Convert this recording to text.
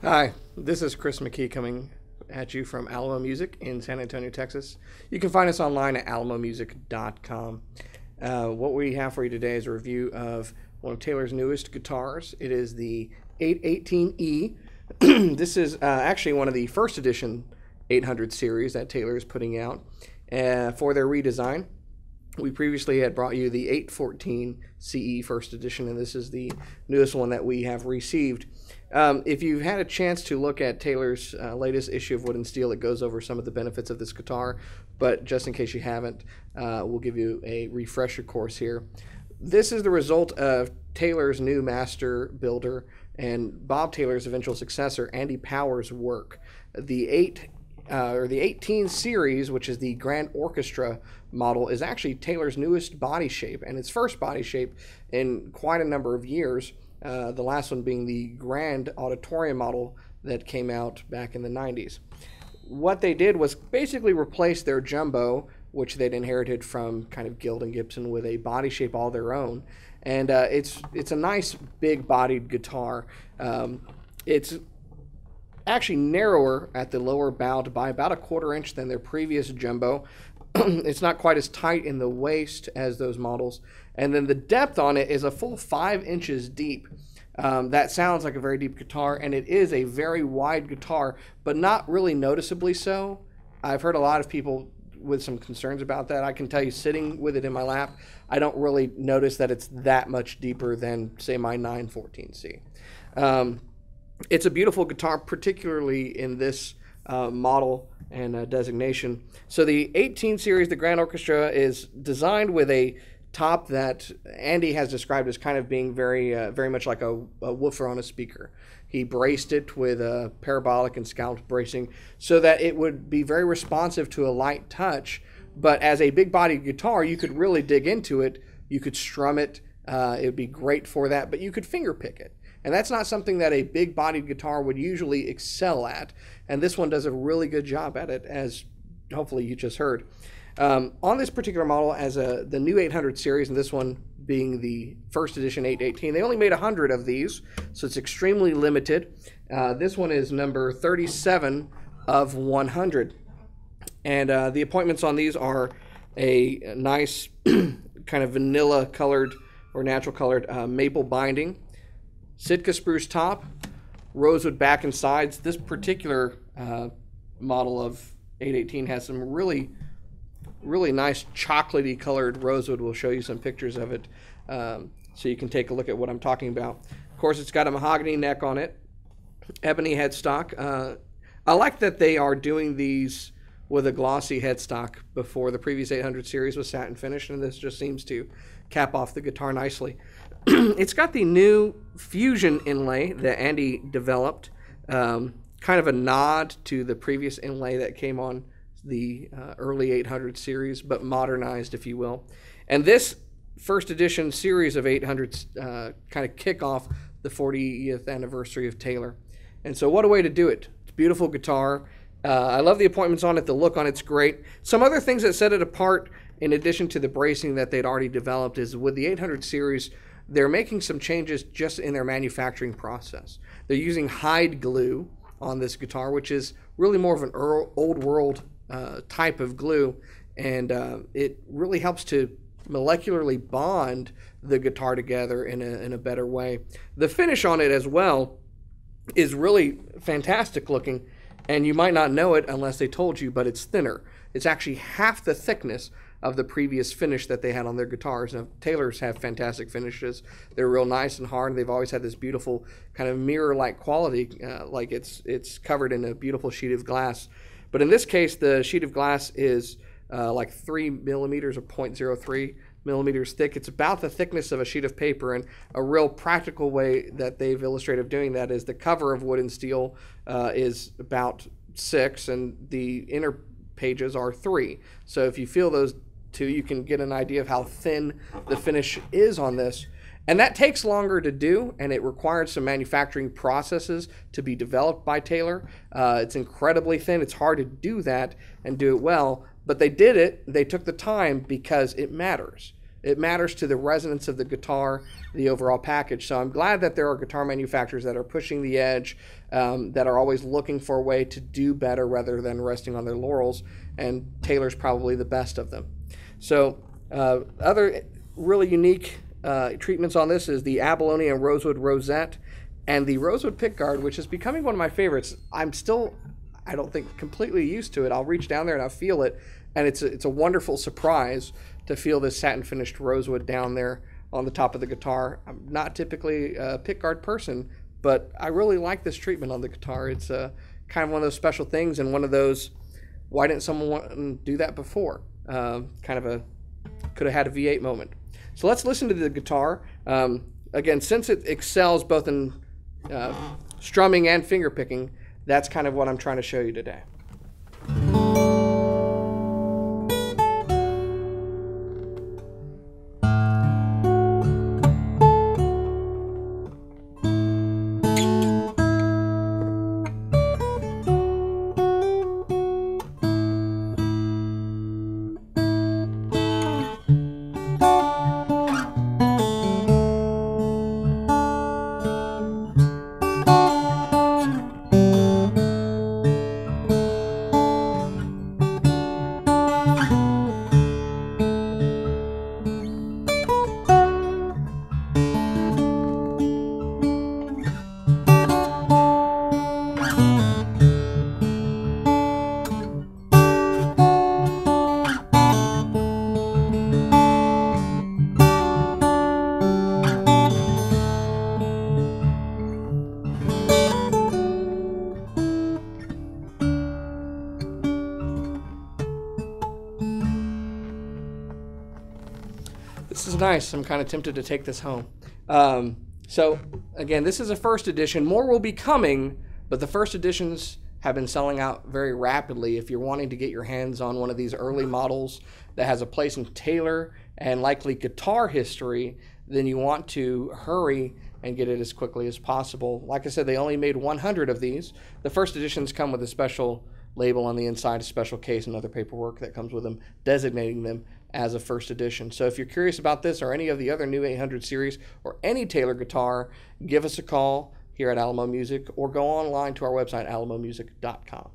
Hi, this is Chris McKee coming at you from Alamo Music in San Antonio, Texas. You can find us online at alamomusic.com. What we have for you today is a review of one of Taylor's newest guitars. It is the 818E. This is actually one of the first edition 800 series that Taylor is putting out for their redesign. We previously had brought you the 814 CE first edition, and this is the newest one that we have received. If you've had a chance to look at Taylor's latest issue of Wood and Steel, it goes over some of the benefits of this guitar, but just in case you haven't, we'll give you a refresher course here. This is the result of Taylor's new master builder and Bob Taylor's eventual successor, Andy Power's work. The 18 series, which is the Grand Orchestra model, is actually Taylor's newest body shape and its first body shape in quite a number of years. The last one being the Grand Auditorium model that came out back in the 90s. What they did was basically replace their jumbo, which they'd inherited from kind of Guild and Gibson, with a body shape all their own. And it's a nice big-bodied guitar. It's actually narrower at the lower bow by about a 1/4 inch than their previous jumbo. It's not quite as tight in the waist as those models. And then the depth on it is a full 5 inches deep. That sounds like a very deep guitar, and it is a very wide guitar, but not really noticeably so. I've heard a lot of people with some concerns about that. I can tell you, sitting with it in my lap, I don't really notice that it's that much deeper than, say, my 914C. It's a beautiful guitar, particularly in this model and designation. So the 18 series, the Grand Orchestra, is designed with a top that Andy has described as kind of being very much like a woofer on a speaker. He braced it with a parabolic and scalloped bracing so that it would be very responsive to a light touch, but as a big-bodied guitar, you could really dig into it. You could strum it. It would be great for that, but you could finger pick it. And that's not something that a big-bodied guitar would usually excel at. And this one does a really good job at it, as hopefully you just heard. On this particular model, as the new 800 series, and this one being the first edition 818, they only made 100 of these, so it's extremely limited. This one is number 37 of 100. And the appointments on these are a nice kind of vanilla-colored or natural-colored maple binding, Sitka spruce top, rosewood back and sides. This particular model of 818 has some really nice chocolatey colored rosewood. We'll show you some pictures of it so you can take a look at what I'm talking about. Of course, it's got a mahogany neck on it, ebony headstock. I like that they are doing these with a glossy headstock before the previous 800 series was satin finished, and this just seems to cap off the guitar nicely. It's got the new Fusion inlay that Andy developed, kind of a nod to the previous inlay that came on the early 800 series, but modernized, if you will. And this first edition series of 800s kind of kick off the 40th anniversary of Taylor. And so what a way to do it. It's a beautiful guitar. I love the appointments on it. The look on it's great. Some other things that set it apart, in addition to the bracing that they'd already developed, is with the 800 series, they're making some changes just in their manufacturing process. They're using hide glue on this guitar, which is really more of an old world type of glue, and it really helps to molecularly bond the guitar together in a better way. The finish on it as well is really fantastic looking, and you might not know it unless they told you, but it's thinner. It's actually half the thickness of the previous finish that they had on their guitars. Now, Taylors have fantastic finishes. They're real nice and hard. They've always had this beautiful kind of mirror-like quality, like it's covered in a beautiful sheet of glass. But in this case, the sheet of glass is like 3 millimeters or 0.03 millimeters thick. It's about the thickness of a sheet of paper, and a real practical way that they've illustrated of doing that is the cover of Wood and Steel is about 6, and the inner pages are 3. So if you feel those two, you can get an idea of how thin the finish is on this. And that takes longer to do, and it required some manufacturing processes to be developed by Taylor. It's incredibly thin. It's hard to do that and do it well, but they did it. They took the time because it matters. It matters to the resonance of the guitar, the overall package. So I'm glad that there are guitar manufacturers that are pushing the edge, that are always looking for a way to do better rather than resting on their laurels, and Taylor's probably the best of them. So other really unique treatments on this is the Abalone and Rosewood Rosette and the Rosewood Pickguard, which is becoming one of my favorites. I'm still, I don't think, completely used to it. I'll reach down there and I'll feel it, and it's a wonderful surprise to feel this satin finished rosewood down there on the top of the guitar. I'm not typically a pickguard person, but I really like this treatment on the guitar. It's kind of one of those special things, and one of those, why didn't someone do that before? Kind of a, could have had a V8 moment. So let's listen to the guitar. Again, since it excels both in strumming and finger picking, that's kind of what I'm trying to show you today. This is nice. I'm kind of tempted to take this home. So again, this is a first edition. More will be coming, but the first editions have been selling out very rapidly. If you're wanting to get your hands on one of these early models that has a place in Taylor and likely guitar history, then you want to hurry and get it as quickly as possible. Like I said, they only made 100 of these. The first editions come with a special label on the inside, a special case, and other paperwork that comes with them designating them as a first edition. So if you're curious about this or any of the other new 800 series or any Taylor guitar, give us a call here at Alamo Music or go online to our website, alamomusic.com.